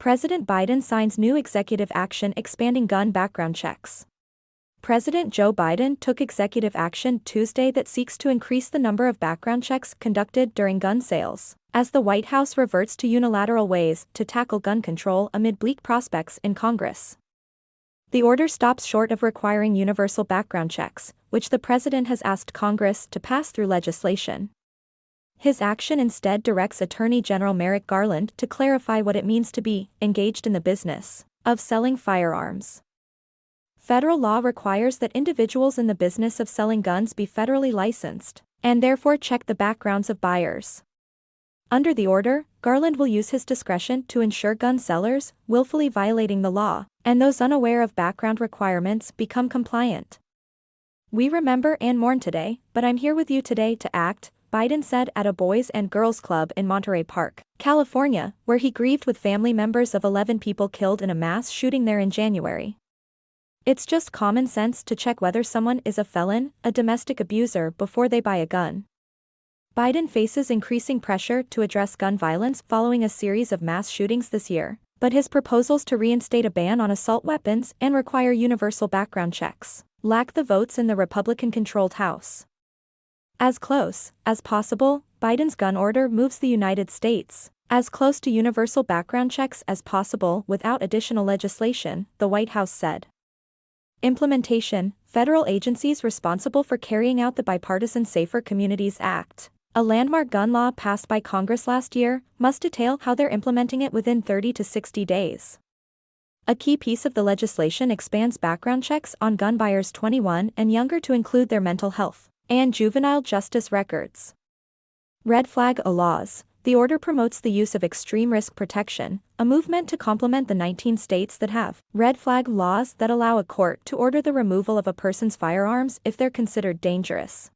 President Biden signs new executive action expanding gun background checks. President Joe Biden took executive action Tuesday that seeks to increase the number of background checks conducted during gun sales, as the White House reverts to unilateral ways to tackle gun control amid bleak prospects in Congress. The order stops short of requiring universal background checks, which the president has asked Congress to pass through legislation. His action instead directs Attorney General Merrick Garland to clarify what it means to be engaged in the business of selling firearms. Federal law requires that individuals in the business of selling guns be federally licensed, and therefore check the backgrounds of buyers. Under the order, Garland will use his discretion to ensure gun sellers, willfully violating the law, and those unaware of background requirements become compliant. "We remember and mourn today, but I'm here with you today to act," Biden said at a Boys and Girls Club in Monterey Park, California, where he grieved with family members of 11 people killed in a mass shooting there in January. "It's just common sense to check whether someone is a felon, a domestic abuser before they buy a gun." Biden faces increasing pressure to address gun violence following a series of mass shootings this year, but his proposals to reinstate a ban on assault weapons and require universal background checks lack the votes in the Republican-controlled House. As close as possible, Biden's gun order moves the United States as close to universal background checks as possible without additional legislation, the White House said. Implementation: federal agencies responsible for carrying out the bipartisan Safer Communities Act, a landmark gun law passed by Congress last year, must detail how they're implementing it within 30 to 60 days. A key piece of the legislation expands background checks on gun buyers 21 and younger to include their mental health and juvenile justice records. Red flag laws: the order promotes the use of extreme risk protection, a movement to complement the 19 states that have red flag laws that allow a court to order the removal of a person's firearms if they're considered dangerous.